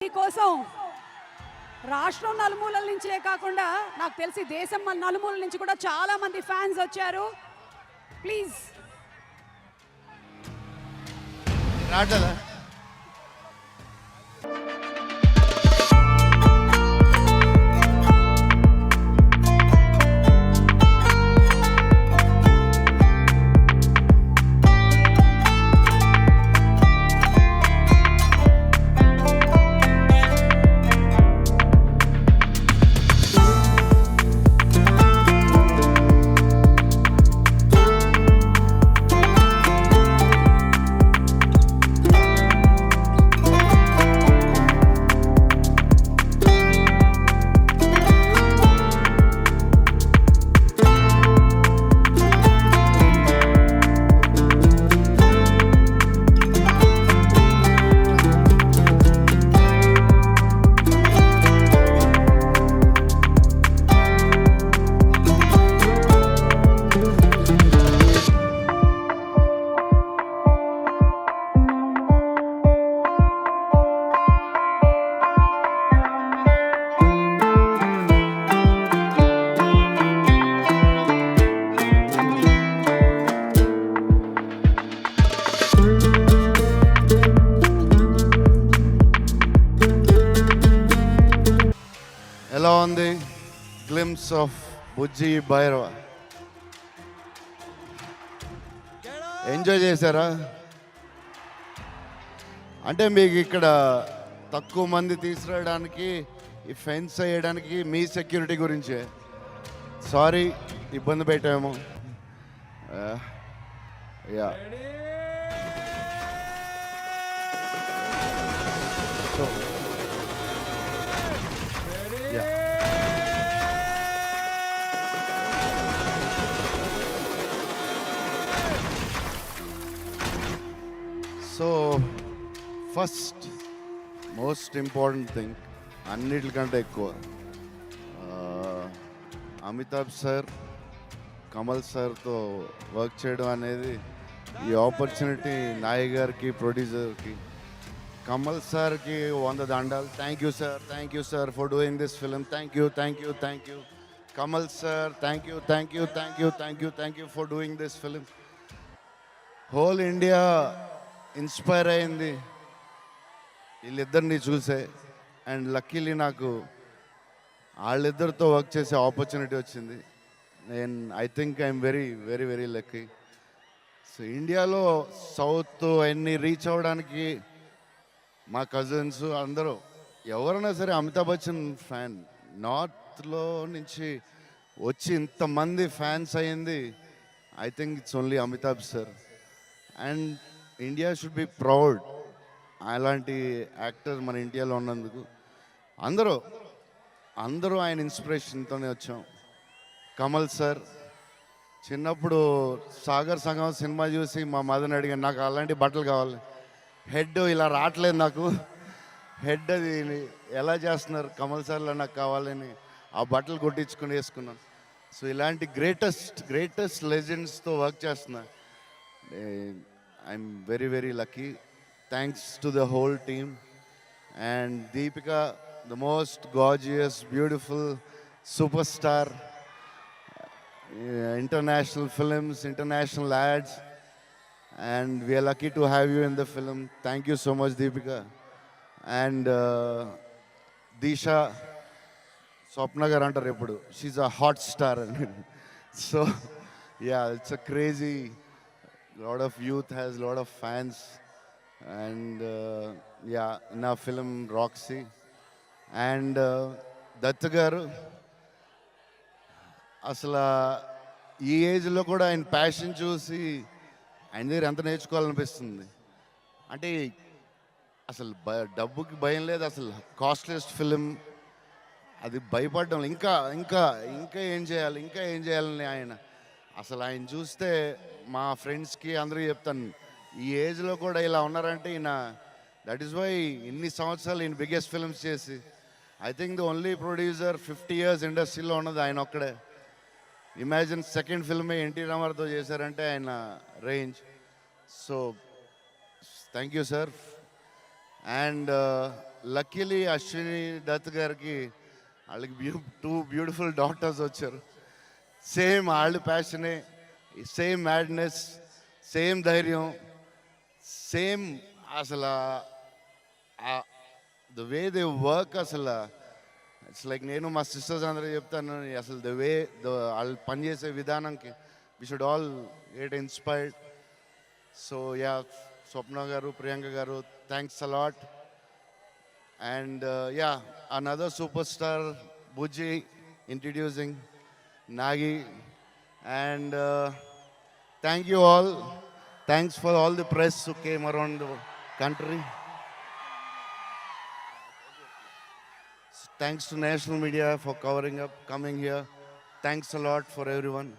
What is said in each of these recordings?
కోసం రాష్ట్రం నలుమూలల నుంచే కాకుండా నాకు తెలిసి దేశం నలుమూలల నుంచి కూడా చాలా మంది ఫ్యాన్స్ వచ్చారు. ప్లీజ్ రాటలా ఎలా ఉంది glimpse of Bujji Bhairava? Enjoy చేశారా? అంటే మీకు ఇక్కడ తక్కువ మంది తీసుకురావడానికి ఈ ఫెన్స్ వేయడానికి మీ సెక్యూరిటీ గురించే. సారీ ఇబ్బంది పెట్టాము. Yeah so first most important thing అన్నిటికంటే ఎక్కువ అమితాబ్ సార్ కమల్ సార్తో వర్క్ చేయడం అనేది ఈ ఆపర్చునిటీ నాయ్ గారికి ప్రొడ్యూసర్కి కమల్ సార్కి 100 దండాలు. Thank you sir for doing this film. Thank you Kamal sir. Thank you for doing this film. Whole India inspire అయింది వీళ్ళిద్దరిని చూసే. అండ్ లక్కీలీ నాకు వాళ్ళిద్దరితో వర్క్ చేసే ఆపర్చునిటీ వచ్చింది. I think I'm very very very lucky. So ఇండియాలో south అన్ని reach అవ్వడానికి మా కజిన్స్ అందరూ ఎవరైనా సరే అమితాబ్ బచ్చన్ ఫ్యాన్ నార్త్లో నుంచి వచ్చి ఇంతమంది ఫ్యాన్స్ అయ్యింది I think it's only Amitabh sir. And India should be proud అలాంటి యాక్టర్ మన ఇండియాలో ఉన్నందుకు. అందరూ ఆయన ఇన్స్పిరేషన్తోనే వచ్చాం. కమల్ సార్ చిన్నప్పుడు సాగర్ సంగం సినిమా చూసి మా మదర్ని అడిగాను, నాకు అలాంటి బట్టలు కావాలి, హెడ్ ఇలా రావట్లేదు నాకు, హెడ్ అది ఎలా చేస్తున్నారు కమల్ సార్లో నాకు కావాలని ఆ బట్టలు కొట్టించుకుని వేసుకున్నాను. సో ఇలాంటి గ్రేటెస్ట్ లెజెండ్స్తో వర్క్ చేస్తున్నా. I'm very very lucky. Thanks to the whole team and Deepika, the most gorgeous, beautiful superstar, international films, international ads, and we are lucky to have you in the film. Thank you so much Deepika. And Disha Swapna garu antaru eppudu, she's a hot star. So yeah, it's a crazy lot of youth has a lot of fans. And yeah, in our film Roxy and Datta garu asala ee age lo kuda ఆయన passion చూసి ఆయన దగ్గర ఎంత నేర్చుకోవాలనిపిస్తుంది. అంటే అసలు డబ్బుకి భయం లేదు, అసలు కాస్ట్లెస్ట్ ఫిలిం, అది భయపడడం ఇంకా ఇంకా ఇంకా ఏం చేయాలని ఆయన అసలు ఆయన చూస్తే మా ఫ్రెండ్స్కి అందరూ చెప్తాను, ఈ ఏజ్లో కూడా ఇలా ఉన్నారంటే ఈయన, దట్ ఈస్ వై ఇన్ని సంవత్సరాలు ఈయన బిగ్గెస్ట్ ఫిల్మ్స్ చేసి, I think the only producer 50 years ఇండస్ట్రీలో ఉన్నది ఆయన ఒక్కడే. ఇమాజిన్ సెకండ్ ఫిల్మే ఎన్టీ రామారావుతో చేశారంటే ఆయన range. So thank you sir. And luckily Ashwini Dutt గారికి వాళ్ళకి టూ బ్యూటిఫుల్ డాటర్స్ వచ్చారు. సేమ్ వాళ్ళు ప్యాషనే, సేమ్ మ్యాడ్నెస్, సేమ్ ధైర్యం, సేమ్ అసలు ద వే దే వర్క్ అసలు ఇట్స్ లైక్ నేను మా సిస్టర్స్ అందరూ చెప్తాను అసలు ద వే వాళ్ళు పనిచేసే విధానంకి we should all get inspired. So ya, Swapna garu, Priyanka garu, thanks a lot. And ya, another superstar Bujji introducing Nagi. And thank you all. Thanks for all the press who came around the country. Thanks to national media for covering up, coming here. Thanks a lot for everyone.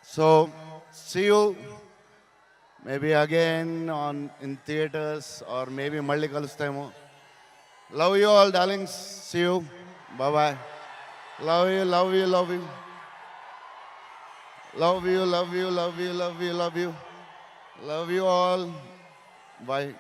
So, see you maybe again in theaters or maybe Malli Kalustamo. Love you all, darlings. See you. Bye-bye. Love you, love you, love you. Love you, love you, love you, love you, love you. Love you all. Bye.